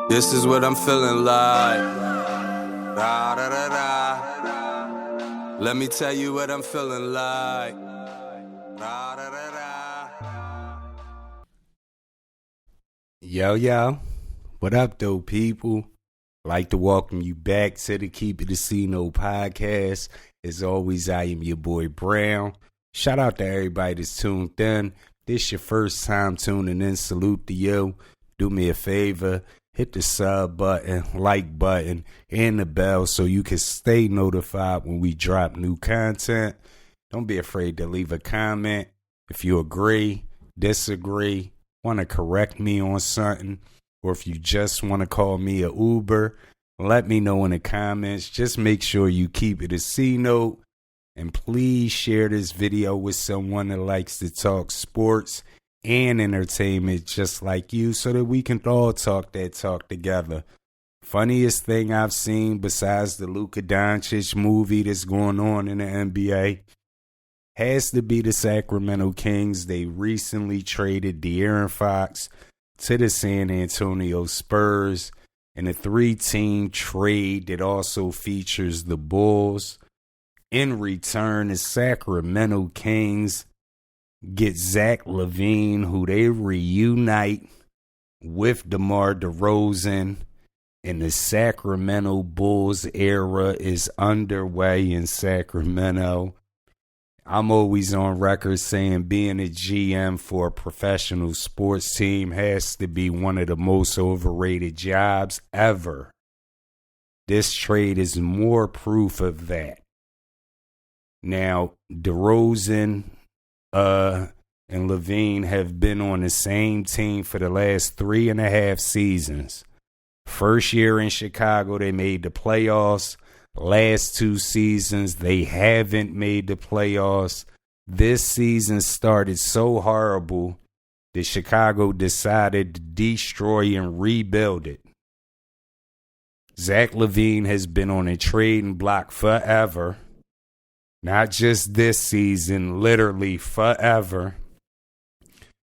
This is what I'm feeling like. Da, da, da, da. Let me tell you what I'm feeling like. Da, da, da, da. Yo, what up, though, people? I'd like to welcome you back to the Keep It a C-No podcast. As always, I am your boy Brown. Shout out to everybody that's tuned in. This your first time tuning in. Salute to you. Do me a favor. Hit the sub button, like button, and the bell so you can stay notified when we drop new content. Don't be afraid to leave a comment. If you agree, disagree, want to correct me on something, or if you just want to call me a Uber, let me know in the comments. Just make sure you keep it a C-note. And please share this video with someone that likes to talk sports and entertainment just like you so that we can all talk that talk together. Funniest thing I've seen besides the Luka Doncic movie that's going on in the NBA has to be the Sacramento Kings. They recently traded De'Aaron Fox to the San Antonio Spurs in a 3-team trade that also features the Bulls. In return, the Sacramento Kings get Zach LaVine, who they reunite with DeMar DeRozan, and the Sacramento Bulls era is underway in Sacramento. I'm always on record saying being a GM for a professional sports team has to be one of the most overrated jobs ever. This trade is more proof of that. Now, DeRozan and LaVine have been on the same team for the last 3.5 seasons. First year in Chicago, they made the playoffs. Last 2 seasons, they haven't made the playoffs. This season started so horrible that Chicago decided to destroy and rebuild it. Zach LaVine has been on a trading block forever. Not just this season, literally forever.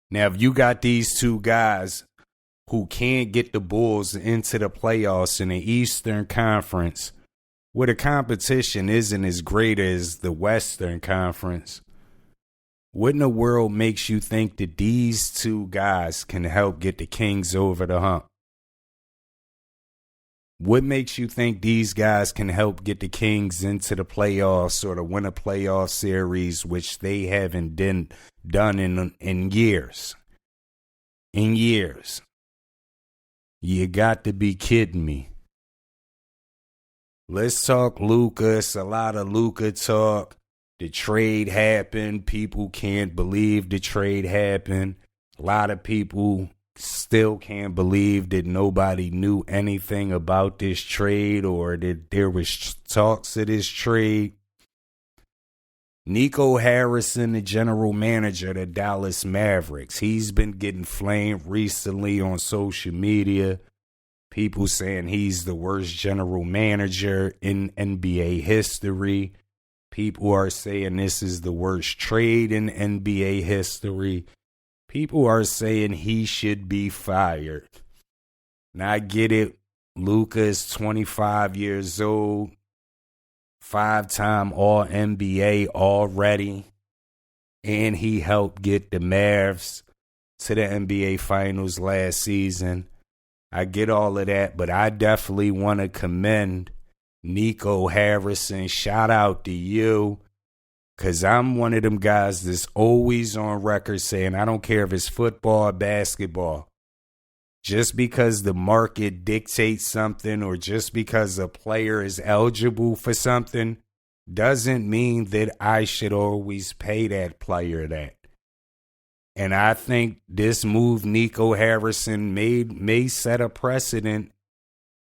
Now, if you got these two guys who can't get the Bulls into the playoffs in the Eastern Conference, where the competition isn't as great as the Western Conference, what in the world makes you think that these two guys can help get the Kings over the hump? What makes you think these guys can help get the Kings into the playoffs or to win a playoff series, which they haven't done in years? In years. You got to be kidding me. Let's talk Luka. It's a lot of Luka talk. The trade happened. People can't believe the trade happened. A lot of people still can't believe that nobody knew anything about this trade or that there was talks of this trade. Nico Harrison, the general manager of the Dallas Mavericks, he's been getting flamed recently on social media. People saying he's the worst general manager in NBA history. People are saying this is the worst trade in NBA history. People are saying he should be fired. Now, I get it. Luka is 25 years old, 5-time All-NBA already, and he helped get the Mavs to the NBA Finals last season. I get all of that, but I definitely want to commend Nico Harrison. Shout out to you. Because I'm one of them guys that's always on record saying I don't care if it's football or basketball. Just because the market dictates something or just because a player is eligible for something doesn't mean that I should always pay that player that. And I think this move Nico Harrison made may set a precedent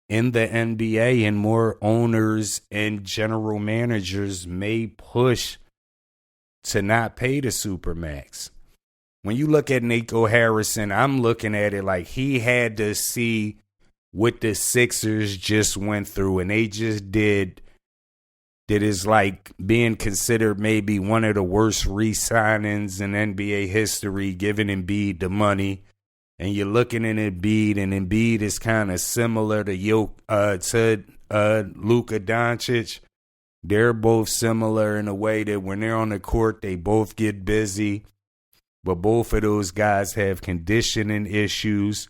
in the NBA, and more owners and general managers may push to not pay the Supermax. When you look at Nico Harrison, I'm looking at it like he had to see what the Sixers just went through, and they just did that is like being considered maybe one of the worst re-signings in NBA history, giving Embiid the money and you're looking at Embiid, and Embiid is kind of similar to Luka Doncic. They're both similar in a way that when they're on the court, they both get busy. But both of those guys have conditioning issues.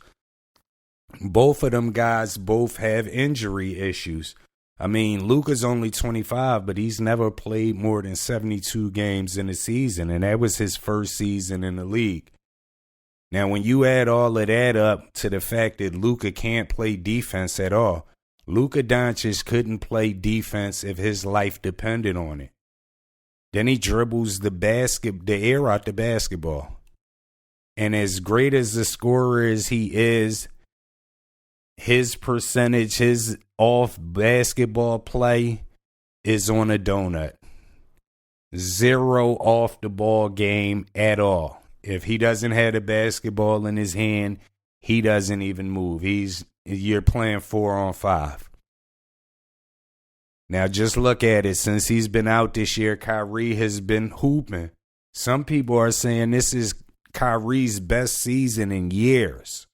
Both of them guys both have injury issues. I mean, Luka's only 25, but he's never played more than 72 games in a season, and that was his first season in the league. Now, when you add all of that up to the fact that Luka can't play defense at all, Luka Doncic couldn't play defense if his life depended on it. Then he dribbles the air out the basketball. And as great as the scorer as he is, his percentage, his off basketball play is on a donut. 0 off the ball game at all. If he doesn't have the basketball in his hand, he doesn't even move. You're playing 4-on-5. Now just look at it. Since he's been out this year, Kyrie has been hooping. Some people are saying this is Kyrie's best season in years.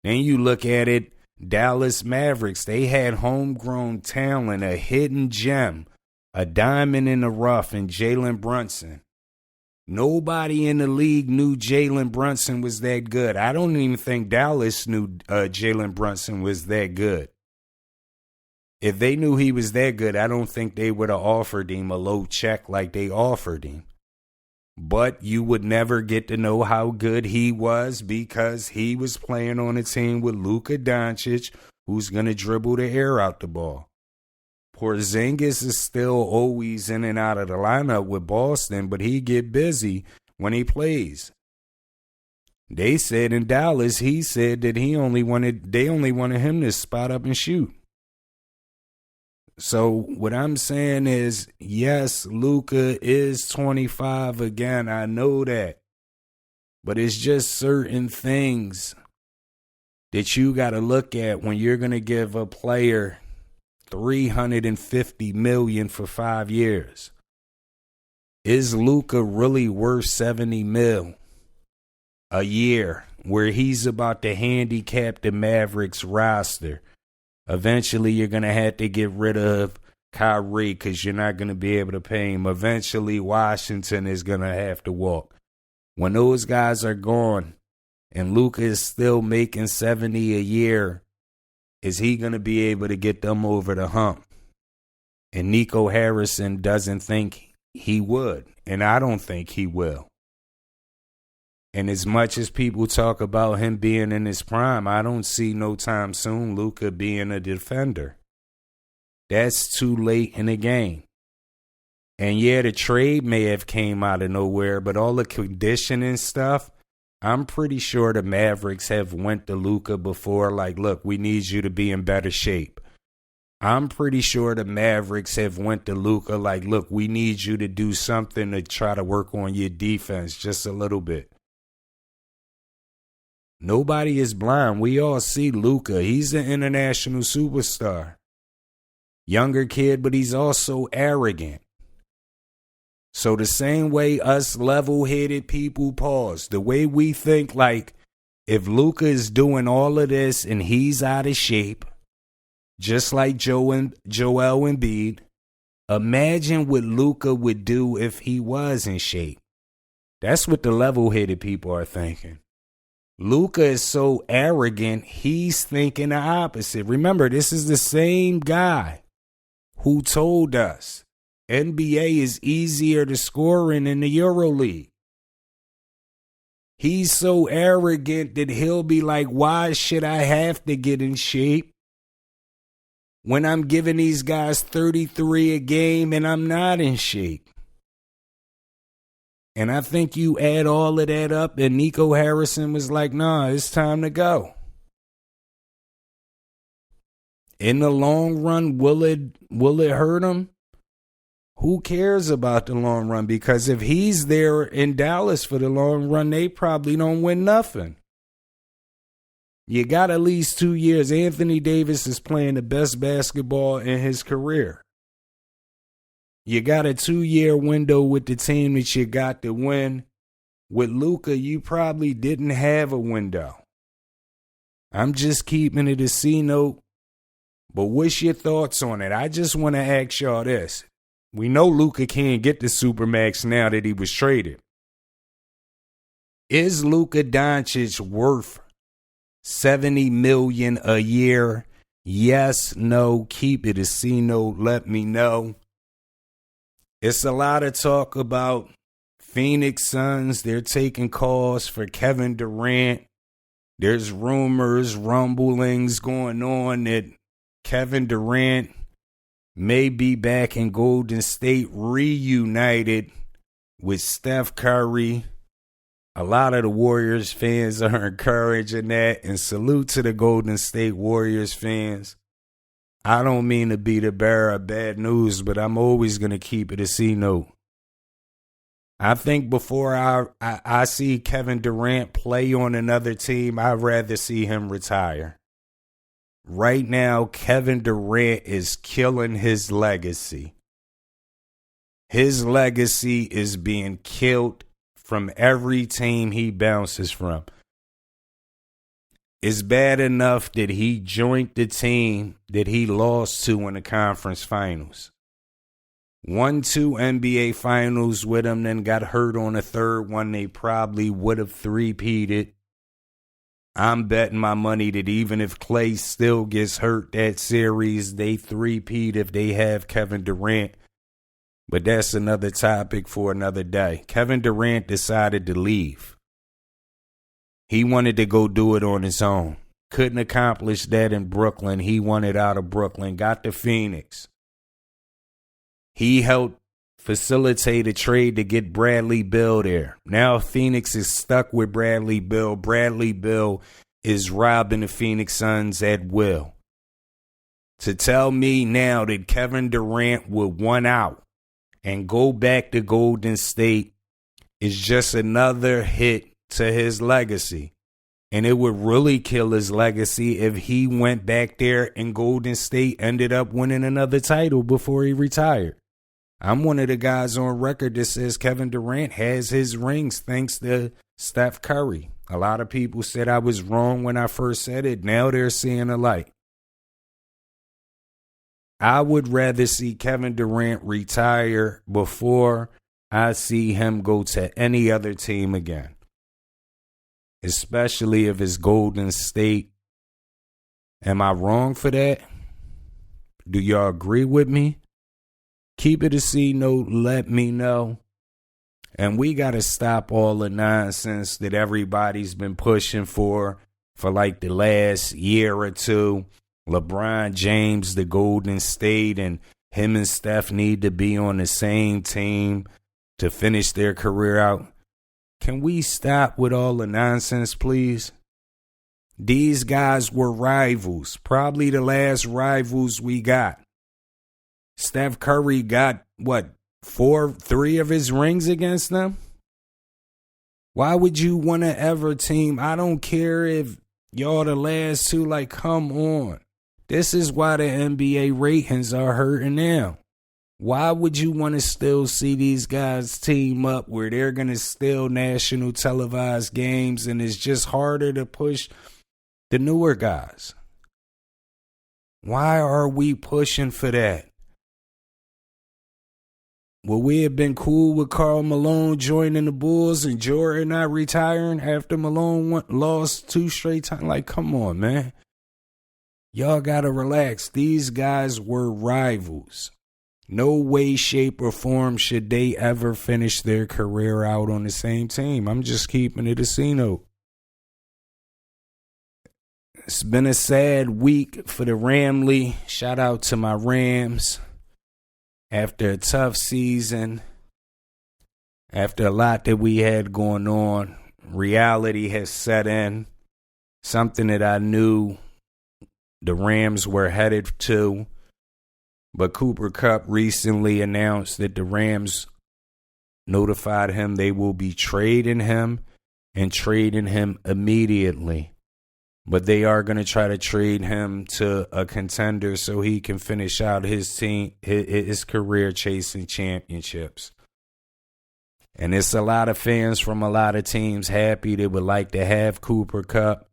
Then you look at it, Dallas Mavericks, they had homegrown talent, a hidden gem, a diamond in the rough in Jalen Brunson. Nobody in the league knew Jalen Brunson was that good. I don't even think Dallas knew Jalen Brunson was that good. If they knew he was that good, I don't think they would have offered him a low check like they offered him. But you would never get to know how good he was because he was playing on a team with Luka Doncic, who's going to dribble the air out the ball. Porzingis is still always in and out of the lineup with Boston, but he get busy when he plays. They said in Dallas, he said that they only wanted him to spot up and shoot. So what I'm saying is, yes, Luka is 25 again. I know that. But it's just certain things that you got to look at when you're going to give a player $350 million for 5 years. Is Luka really worth $70 million a year where he's about to handicap the Mavericks roster? Eventually, you're going to have to get rid of Kyrie because you're not going to be able to pay him. Eventually, Washington is going to have to walk. When those guys are gone and Luka is still making $70 a year, is he going to be able to get them over the hump? And Nico Harrison doesn't think he would, and I don't think he will. And as much as people talk about him being in his prime, I don't see no time soon Luka being a defender. That's too late in the game. And yeah, the trade may have came out of nowhere, but all the conditioning stuff, I'm pretty sure the Mavericks have went to Luka before, like, look, we need you to be in better shape. I'm pretty sure the Mavericks have went to Luka like, look, we need you to do something to try to work on your defense just a little bit. Nobody is blind. We all see Luka. He's an international superstar. Younger kid, but he's also arrogant. So the same way us level-headed people pause, the way we think like if Luka is doing all of this and he's out of shape, just like Joel Embiid, imagine what Luka would do if he was in shape. That's what the level-headed people are thinking. Luka is so arrogant, he's thinking the opposite. Remember, this is the same guy who told us NBA is easier to score in the EuroLeague. He's so arrogant that he'll be like, why should I have to get in shape when I'm giving these guys 33 a game and I'm not in shape? And I think you add all of that up and Nico Harrison was like, nah, it's time to go. In the long run, will it hurt him? Who cares about the long run? Because if he's there in Dallas for the long run, they probably don't win nothing. You got at least 2 years. Anthony Davis is playing the best basketball in his career. You got a 2-year window with the team that you got to win. With Luka, you probably didn't have a window. I'm just keeping it a C note. But what's your thoughts on it? I just want to ask y'all this. We know Luka can't get the Supermax now that he was traded. Is Luka Doncic worth $70 million a year? Yes, no, keep it a C note, let me know. It's a lot of talk about Phoenix Suns. They're taking calls for Kevin Durant. There's rumors, rumblings going on that Kevin Durant may be back in Golden State, reunited with Steph Curry. A lot of the Warriors fans are encouraging that, and salute to the Golden State Warriors fans. I don't mean to be the bearer of bad news, but I'm always going to keep it a C note. I think before I see Kevin Durant play on another team, I'd rather see him retire. Right now, Kevin Durant is killing his legacy. His legacy is being killed from every team he bounces from. It's bad enough that he joined the team that he lost to in the conference finals. Won 2 NBA finals with him, then got hurt on the third one. They probably would have three-peated. I'm betting my money that even if Klay still gets hurt that series, they three-peat if they have Kevin Durant. But that's another topic for another day. Kevin Durant decided to leave. He wanted to go do it on his own. Couldn't accomplish that in Brooklyn. He wanted out of Brooklyn. Got to Phoenix. He helped facilitate a trade to get Bradley Beal there. Now Phoenix is stuck with Bradley Beal. Bradley Beal is robbing the Phoenix Suns at will. To tell me now that Kevin Durant would want out and go back to Golden State is just another hit to his legacy. And it would really kill his legacy if he went back there and Golden State ended up winning another title before he retired. I'm one of the guys on record that says Kevin Durant has his rings thanks to Steph Curry. A lot of people said I was wrong when I first said it. Now they're seeing the light. I would rather see Kevin Durant retire before I see him go to any other team again. Especially if it's Golden State. Am I wrong for that? Do y'all agree with me? Keep it a C note, let me know. And we got to stop all the nonsense that everybody's been pushing for like the last year or two. LeBron James, the Golden State, and him and Steph need to be on the same team to finish their career out. Can we stop with all the nonsense, please? These guys were rivals, probably the last rivals we got. Steph Curry got, 3 of his rings against them? Why would you want to ever team? I don't care if y'all the last two, come on. This is why the NBA ratings are hurting now. Why would you want to still see these guys team up where they're going to steal national televised games and it's just harder to push the newer guys? Why are we pushing for that? Would we have been cool with Karl Malone joining the Bulls and Jordan not retiring after Malone lost 2 straight times? Come on, man. Y'all got to relax. These guys were rivals. No way, shape, or form should they ever finish their career out on the same team. I'm just keeping it a C note. It's been a sad week for the Ramley. Shout out to my Rams. After a tough season, after a lot that we had going on, reality has set in. Something that I knew the Rams were headed to. But Cooper Kupp recently announced that the Rams notified him they will be trading him and trading him immediately. But they are going to try to trade him to a contender so he can finish out his career chasing championships. And it's a lot of fans from a lot of teams happy they would like to have Cooper Kupp.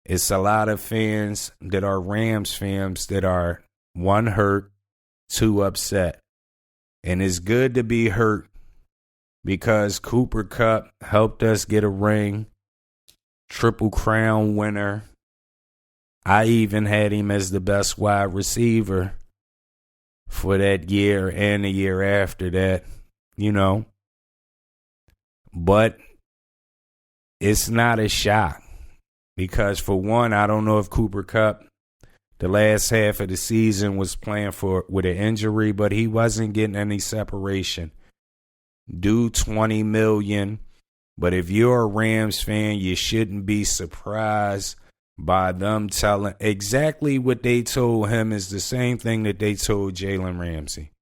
It's a lot of fans that are Rams fans that are, one, hurt, two, upset. And it's good to be hurt because Cooper Kupp helped us get a ring, Triple Crown winner. I even had him as the best wide receiver for that year and the year after that, you know. But it's not a shock because, for one, I don't know if Cooper Kupp, the last half of the season, was playing with an injury, but he wasn't getting any separation. Due $20 million, but if you're a Rams fan, you shouldn't be surprised by them telling exactly what they told him is the same thing that they told Jalen Ramsey.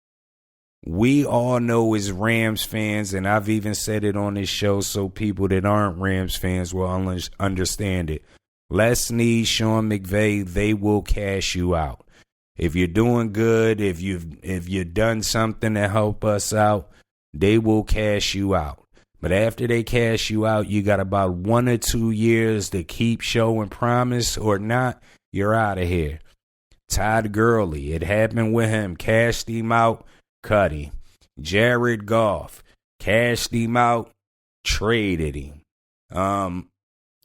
We all know as Rams fans, and I've even said it on this show so people that aren't Rams fans will understand it. Les Snead, Sean McVay, they will cash you out. If you're doing good, if you've done something to help us out, they will cash you out. But after they cash you out, you got about 1 or 2 years to keep showing promise, or not, you're out of here. Todd Gurley, it happened with him. Cashed him out, cut him. Jared Goff, cashed him out, traded him.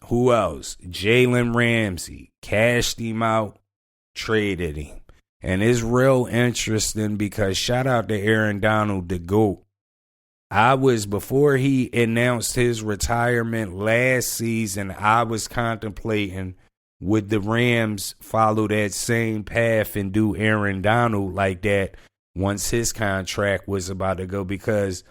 Who else? Jalen Ramsey, cashed him out, traded him. And it's real interesting because shout out to Aaron Donald, the GOAT. Before he announced his retirement last season, I was contemplating, would the Rams follow that same path and do Aaron Donald like that once his contract was about to go? Because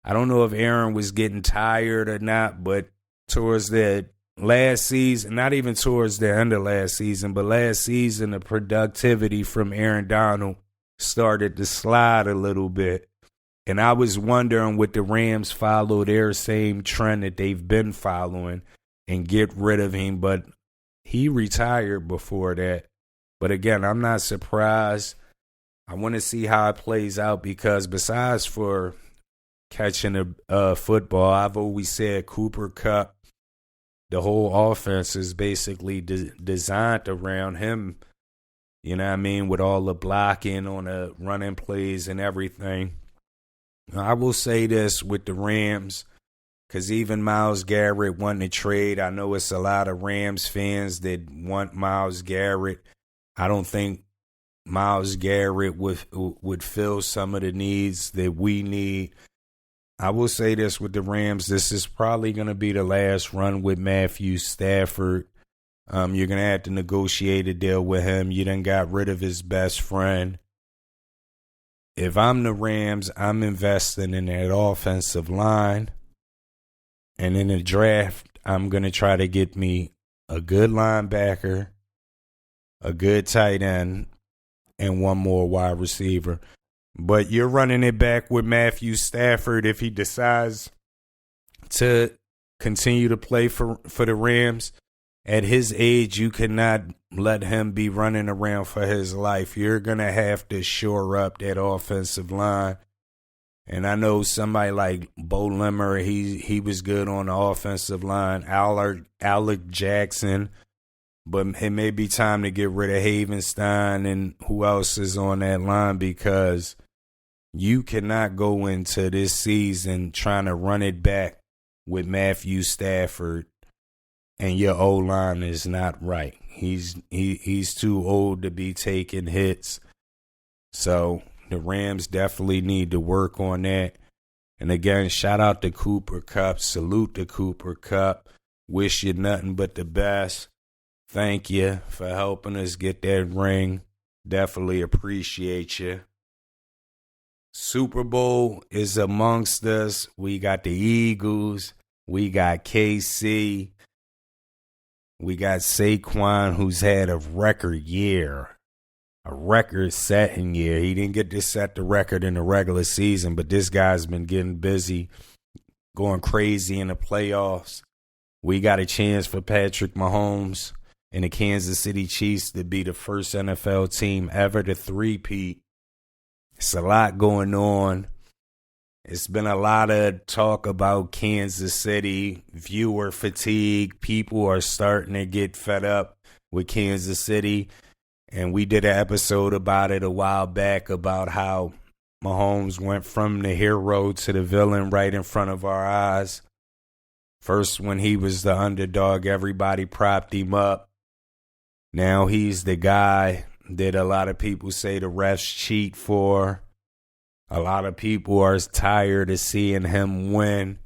I don't know if Aaron was getting tired or not, but towards the last season, not even towards the end of last season, but last season, the productivity from Aaron Donald started to slide a little bit. And I was wondering, would the Rams follow their same trend that they've been following and get rid of him? But he retired before that. But again, I'm not surprised. I want to see how it plays out because besides for catching a football, I've always said Cooper Kupp, the whole offense is basically designed around him. You know what I mean? With all the blocking on the running plays and everything. I will say this with the Rams, because even Myles Garrett wanting to trade. I know it's a lot of Rams fans that want Myles Garrett. I don't think Myles Garrett would fill some of the needs that we need. I will say this with the Rams. This is probably going to be the last run with Matthew Stafford. You're going to have to negotiate a deal with him. You done got rid of his best friend. If I'm the Rams, I'm investing in that offensive line. And in the draft, I'm going to try to get me a good linebacker, a good tight end, and one more wide receiver. But you're running it back with Matthew Stafford if he decides to continue to play for the Rams. At his age, you cannot let him be running around for his life. You're going to have to shore up that offensive line. And I know somebody like Bo Limmer, he was good on the offensive line. Alec Jackson. But it may be time to get rid of Havenstein and who else is on that line because you cannot go into this season trying to run it back with Matthew Stafford and your O-line is not right. He's too old to be taking hits. So the Rams definitely need to work on that. And again, shout out to Cooper Kupp. Salute to Cooper Kupp. Wish you nothing but the best. Thank you for helping us get that ring. Definitely appreciate you. Super Bowl is amongst us. We got the Eagles. We got KC. We got Saquon, who's had a record year, a record-setting year. He didn't get to set the record in the regular season, but this guy's been getting busy, going crazy in the playoffs. We got a chance for Patrick Mahomes and the Kansas City Chiefs to be the first NFL team ever to three-peat. It's a lot going on. It's been a lot of talk about Kansas City, viewer fatigue. People are starting to get fed up with Kansas City. And we did an episode about it a while back about how Mahomes went from the hero to the villain right in front of our eyes. First, when he was the underdog, everybody propped him up. Now he's the guy that a lot of people say the refs cheat for. A lot of people are tired of seeing him win.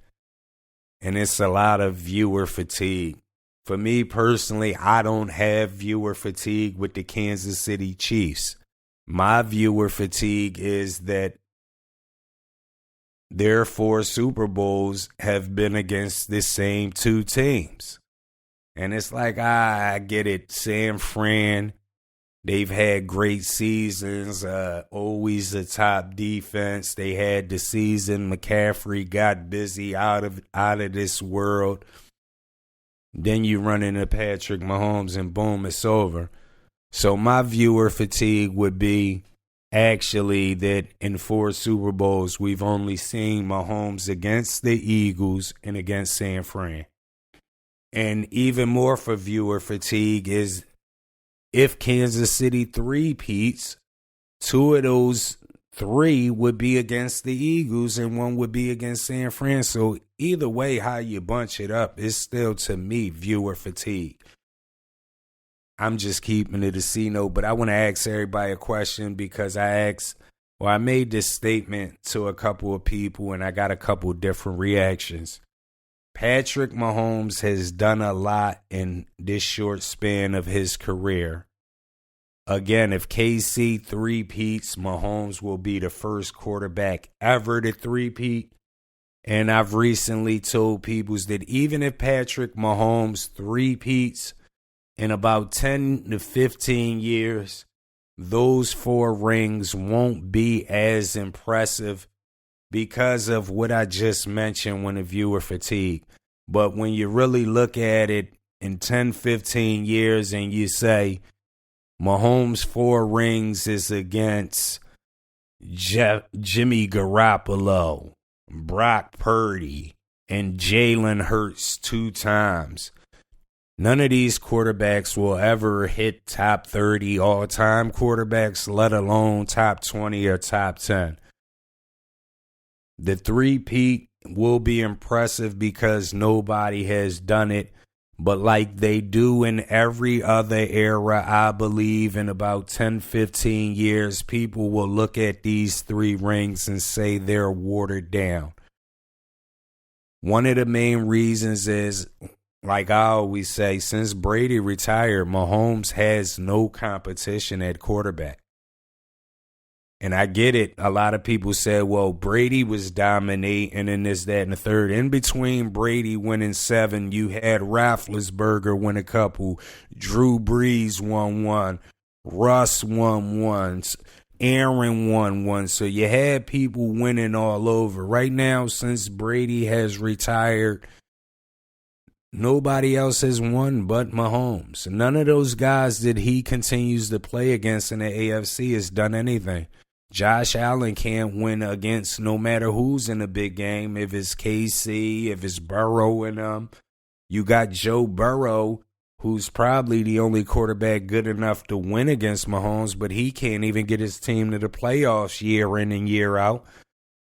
And it's a lot of viewer fatigue. For me personally, I don't have viewer fatigue with the Kansas City Chiefs. My viewer fatigue is that their 4 Super Bowls have been against the same 2 teams. And it's like, I get it. San Fran, they've had great seasons, always a top defense. They had the season McCaffrey got busy out of this world. Then you run into Patrick Mahomes and boom, it's over. So my viewer fatigue would be actually that in 4 Super Bowls, we've only seen Mahomes against the Eagles and against San Fran. And even more for viewer fatigue is if Kansas City three-peats, 2 of those 3 would be against the Eagles and 1 would be against San Fran. So either way, how you bunch it up is still, to me, viewer fatigue. I'm just keeping it a C note, but I want to ask everybody a question because I made this statement to a couple of people and I got a couple of different reactions. Patrick Mahomes has done a lot in this short span of his career. Again, if KC three-peats, Mahomes will be the first quarterback ever to three-peat. And I've recently told people that even if Patrick Mahomes three-peats, in about 10 to 15 years, those 4 rings won't be as impressive because of what I just mentioned when the viewer fatigue. But when you really look at it in 10, 15 years and you say Mahomes' 4 rings is against Jimmy Garoppolo, Brock Purdy, and Jalen Hurts 2 times. None of these quarterbacks will ever hit top 30 all-time quarterbacks, let alone top 20 or top 10. The three-peat will be impressive because nobody has done it. But like they do in every other era, I believe in about 10, 15 years, people will look at these 3 rings and say they're watered down. One of the main reasons is, like I always say, since Brady retired, Mahomes has no competition at quarterback. And I get it. A lot of people said, well, Brady was dominating and this, that, and the third. In between Brady winning 7, you had Roethlisberger win a couple. Drew Brees won 1. Russ won 1. Aaron won 1. So you had people winning all over. Right now, since Brady has retired, nobody else has won but Mahomes. None of those guys that he continues to play against in the AFC has done anything. Josh Allen can't win against no matter who's in a big game. If it's KC, if it's Burrow and them. You got Joe Burrow, who's probably the only quarterback good enough to win against Mahomes, but he can't even get his team to the playoffs year in and year out.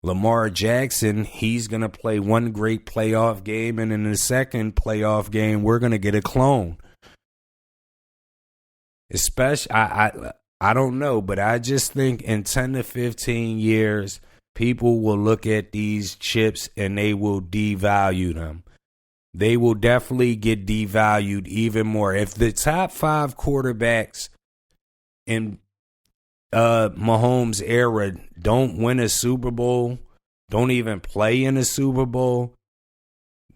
Lamar Jackson, he's going to play one great playoff game, and in the second playoff game, we're going to get a clone. Especially, I don't know, but I just think in 10 to 15 years, people will look at these chips and they will devalue them. They will definitely get devalued even more. If the top 5 quarterbacks in Mahomes' era don't win a Super Bowl, don't even play in a Super Bowl,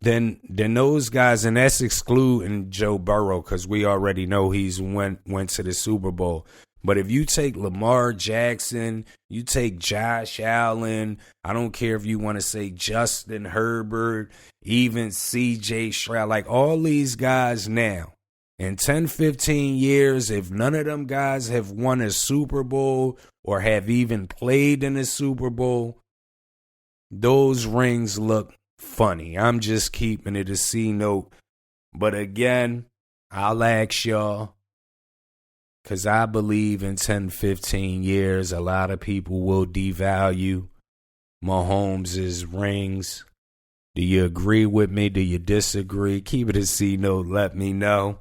then those guys, and that's excluding Joe Burrow because we already know he's went to the Super Bowl. But if you take Lamar Jackson, you take Josh Allen, I don't care if you want to say Justin Herbert, even C.J. Stroud, like all these guys now, in 10, 15 years, if none of them guys have won a Super Bowl or have even played in a Super Bowl, those rings look funny. I'm just keeping it a C note. But again, I'll ask y'all, because I believe in 10, 15 years, a lot of people will devalue Mahomes' rings. Do you agree with me? Do you disagree? Keep it a C note. Let me know.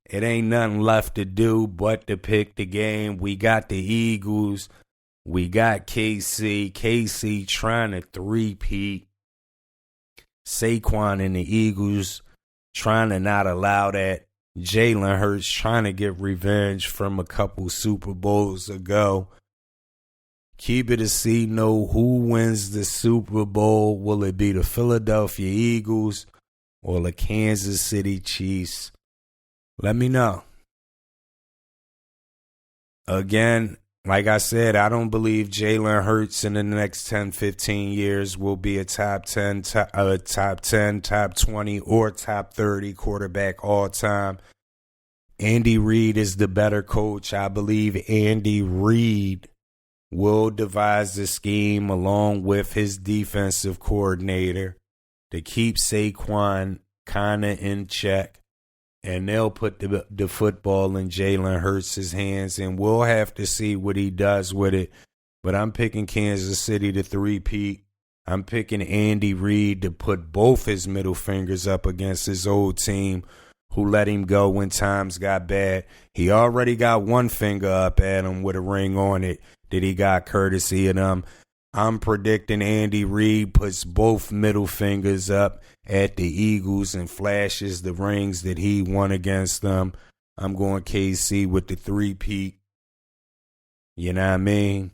It ain't nothing left to do but to pick the game. We got the Eagles. We got KC. KC trying to three-peat. Saquon and the Eagles trying to not allow that. Jalen Hurts trying to get revenge from a couple Super Bowls ago. Keep it a C note. Who wins the Super Bowl? Will it be the Philadelphia Eagles or the Kansas City Chiefs? Let me know. Again, like I said, I don't believe Jalen Hurts in the next 10, 15 years will be a top 10, top 20, or top 30 quarterback all time. Andy Reid is the better coach. I believe Andy Reid will devise the scheme along with his defensive coordinator to keep Saquon kind of in check. And they'll put the football in Jalen Hurts' hands, and we'll have to see what he does with it. But I'm picking Kansas City to three-peat. I'm picking Andy Reid to put both his middle fingers up against his old team who let him go when times got bad. He already got one finger up at him with a ring on it that he got courtesy of them. I'm predicting Andy Reid puts both middle fingers up at the Eagles and flashes the rings that he won against them. I'm going KC with the three-peat. You know what I mean?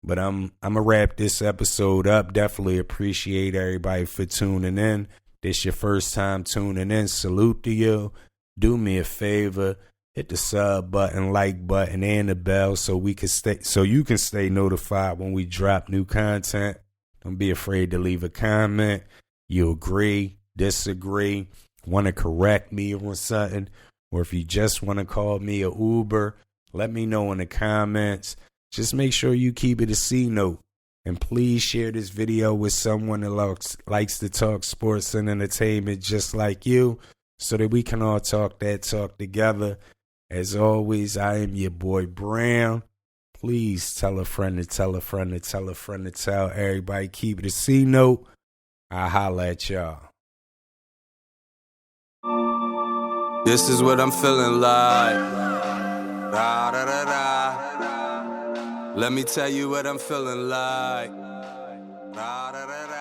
But I'm going to wrap this episode up. Definitely appreciate everybody for tuning in. This your first time tuning in. Salute to you. Do me a favor. Hit the sub button, like button, and the bell so you can stay notified when we drop new content. Don't be afraid to leave a comment. You agree, disagree, want to correct me on something, or if you just want to call me a Uber, let me know in the comments. Just make sure you keep it a C note. And please share this video with someone that likes to talk sports and entertainment just like you, so that we can all talk together. As always, I am your boy Brown. Please tell a friend to tell a friend to tell a friend to tell everybody. Keep it a C note. I'll holla at y'all. This is what I'm feeling like. Da, da, da, da. Let me tell you what I'm feeling like. Da, da, da, da.